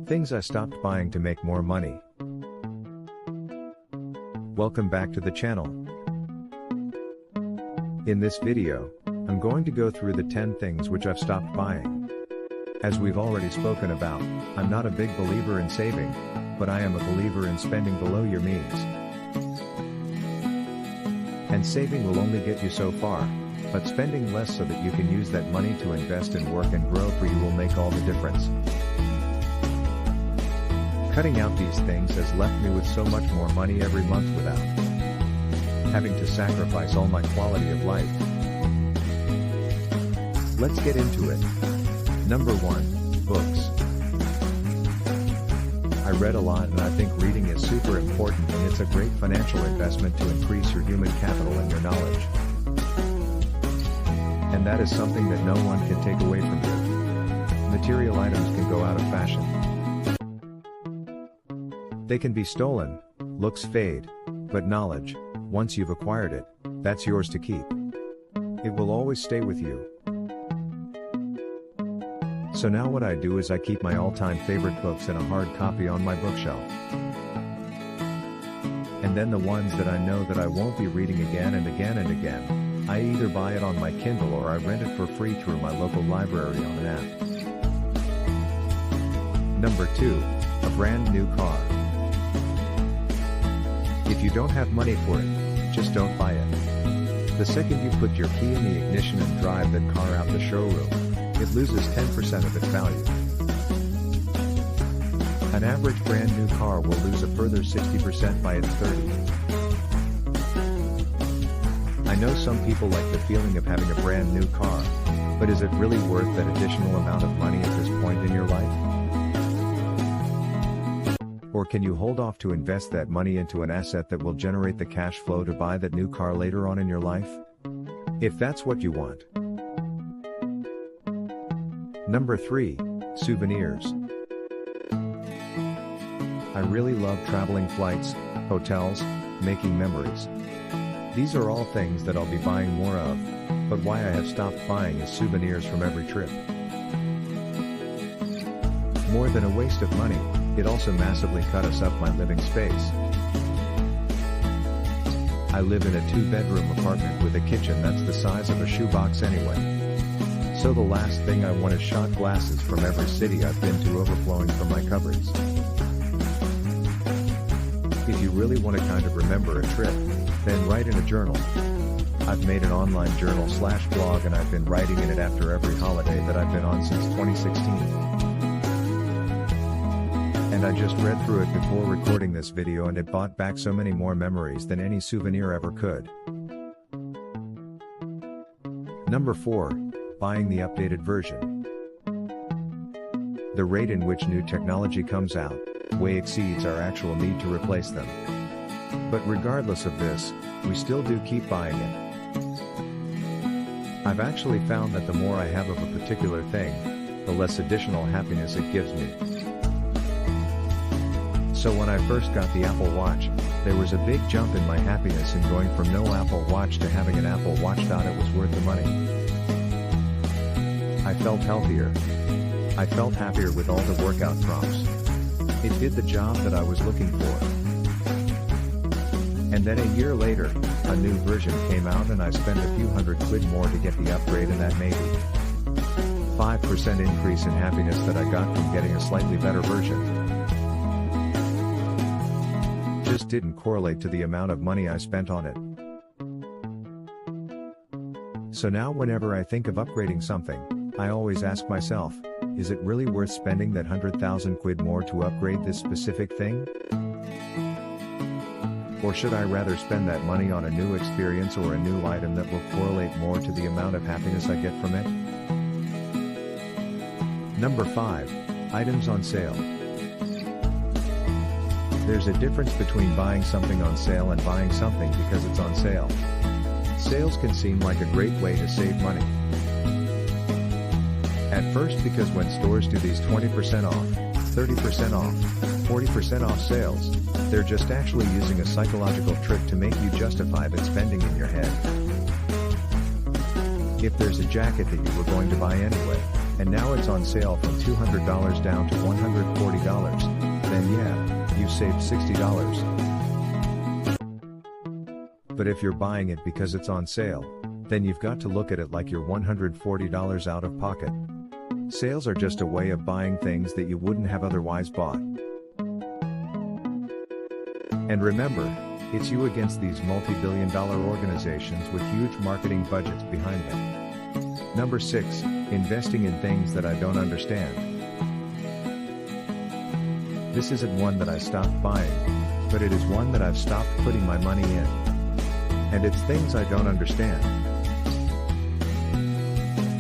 Things I stopped buying to make more money. Welcome back to the channel. In this video, I'm going to go through the 10 things which I've stopped buying. As we've already spoken about, I'm not a big believer in saving, but I am a believer in spending below your means. And saving will only get you so far, but spending less so that you can use that money to invest and work and grow for you will make all the difference. Cutting out these things has left me with so much more money every month without having to sacrifice all my quality of life. Let's get into it. Number 1, books. I read a lot and I think reading is super important and it's a great financial investment to increase your human capital and your knowledge. And that is something that no one can take away from you. Material items can go out of fashion. They can be stolen, looks fade, but knowledge, once you've acquired it, that's yours to keep. It will always stay with you. So now what I do is I keep my all-time favorite books in a hard copy on my bookshelf. And then the ones that I know that I won't be reading again and again and again, I either buy it on my Kindle or I rent it for free through my local library on an app. Number 2, a brand new car. If you don't have money for it, just don't buy it. The second you put your key in the ignition and drive that car out the showroom, it loses 10% of its value. An average brand new car will lose a further 60% by its 30. I know some people like the feeling of having a brand new car, but is it really worth that additional amount of money at this point in your life? Or can you hold off to invest that money into an asset that will generate the cash flow to buy that new car later on in your life? If that's what you want. Number 3, souvenirs. I really love traveling, flights, hotels, making memories. These are all things that I'll be buying more of, but why I have stopped buying is souvenirs from every trip. More than a waste of money, it also massively cut us up my living space. I live in a 2-bedroom apartment with a kitchen that's the size of a shoebox anyway. So the last thing I want is shot glasses from every city I've been to overflowing from my cupboards. If you really want to kind of remember a trip, then write in a journal. I've made an online journal/blog and I've been writing in it after every holiday that I've been on since 2016. And I just read through it before recording this video and it brought back so many more memories than any souvenir ever could. Number 4, buying the updated version. The rate in which new technology comes out way exceeds our actual need to replace them. But regardless of this, we still do keep buying it. I've actually found that the more I have of a particular thing, the less additional happiness it gives me. So when I first got the Apple Watch, there was a big jump in my happiness in going from no Apple Watch to having an Apple Watch. Thought it was worth the money. I felt healthier. I felt happier with all the workout prompts. It did the job that I was looking for. And then a year later, a new version came out and I spent a few £100 more to get the upgrade, and that maybe 5% increase in happiness that I got from getting a slightly better version just didn't correlate to the amount of money I spent on it. So now whenever I think of upgrading something, I always ask myself, is it really worth spending that £100,000 more to upgrade this specific thing? Or should I rather spend that money on a new experience or a new item that will correlate more to the amount of happiness I get from it? Number 5, items on sale. There's a difference between buying something on sale and buying something because it's on sale. Sales can seem like a great way to save money. At first, because when stores do these 20% off, 30% off, 40% off sales, they're just actually using a psychological trick to make you justify that spending in your head. If there's a jacket that you were going to buy anyway, and now it's on sale from $200 down to $140, then yeah, you saved $60. But if you're buying it because it's on sale, then you've got to look at it like you're $140 out of pocket. Sales are just a way of buying things that you wouldn't have otherwise bought. And remember, it's you against these multi-billion-dollar organizations with huge marketing budgets behind them. Number 6, investing in things that I don't understand. This isn't one that I stopped buying, but it is one that I've stopped putting my money in. And it's things I don't understand.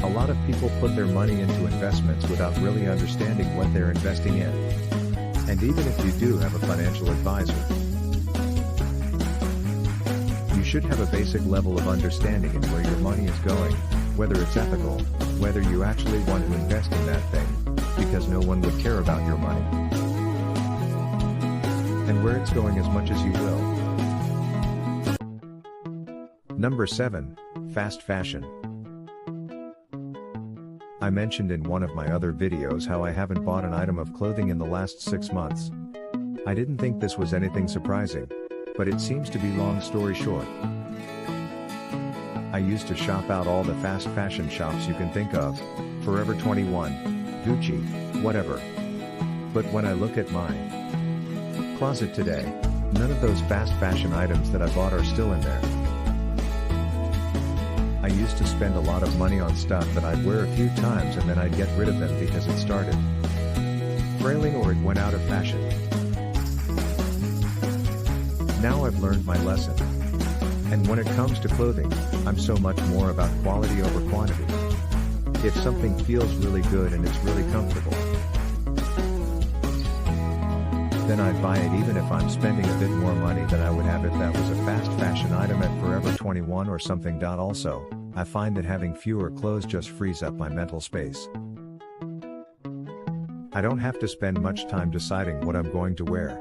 A lot of people put their money into investments without really understanding what they're investing in. And even if you do have a financial advisor, you should have a basic level of understanding in where your money is going, whether it's ethical, whether you actually want to invest in that thing, because no one would care about your money, and where it's going as much as you will. Number 7, fast fashion. I mentioned in one of my other videos how I haven't bought an item of clothing in the last 6 months. I didn't think this was anything surprising, but it seems to be. Long story short, I used to shop out all the fast fashion shops you can think of, Forever 21, Gucci, whatever. But when I look at my closet today, none of those fast fashion items that I bought are still in there. I used to spend a lot of money on stuff that I'd wear a few times and then I'd get rid of them because it started frailing or it went out of fashion. Now I've learned my lesson. And when it comes to clothing, I'm so much more about quality over quantity. If something feels really good and it's really comfortable, then I'd buy it even if I'm spending a bit more money than I would have if that was a fast fashion item at Forever 21 or something. Also, I find that having fewer clothes just frees up my mental space. I don't have to spend much time deciding what I'm going to wear.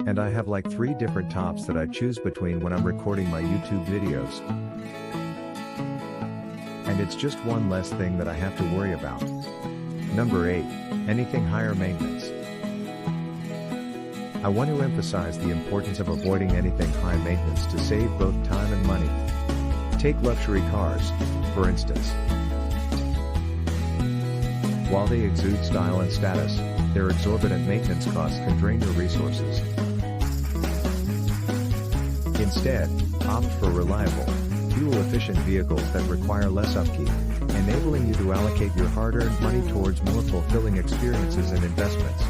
And I have like 3 different tops that I choose between when I'm recording my YouTube videos. And it's just one less thing that I have to worry about. Number 8, anything higher maintenance. I want to emphasize the importance of avoiding anything high maintenance to save both time and money. Take luxury cars, for instance. While they exude style and status, their exorbitant maintenance costs can drain your resources. Instead, opt for reliable, fuel-efficient vehicles that require less upkeep, enabling you to allocate your hard-earned money towards more fulfilling experiences and investments.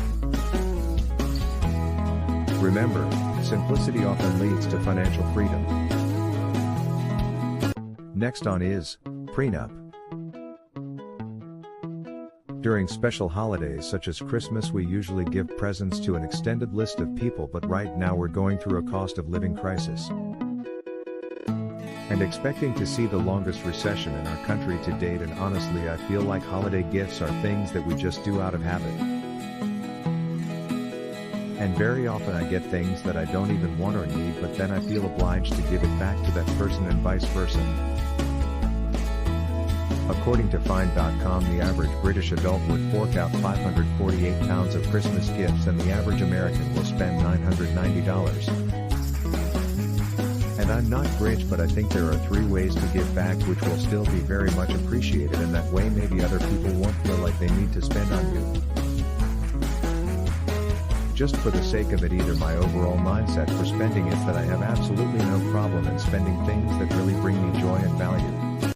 Remember, simplicity often leads to financial freedom. Next on is prenup. During special holidays such as Christmas, we usually give presents to an extended list of people, but right now we're going through a cost of living crisis and expecting to see the longest recession in our country to date, and honestly I feel like holiday gifts are things that we just do out of habit. And very often I get things that I don't even want or need, but then I feel obliged to give it back to that person and vice versa. According to Find.com, the average British adult would fork out £548 of Christmas gifts, and the average American will spend $990. And I'm not Grinch, but I think there are 3 ways to give back which will still be very much appreciated, and that way maybe other people won't feel like they need to spend on you. Just for the sake of it, either my overall mindset for spending is that I have absolutely no problem in spending things that really bring me joy and value.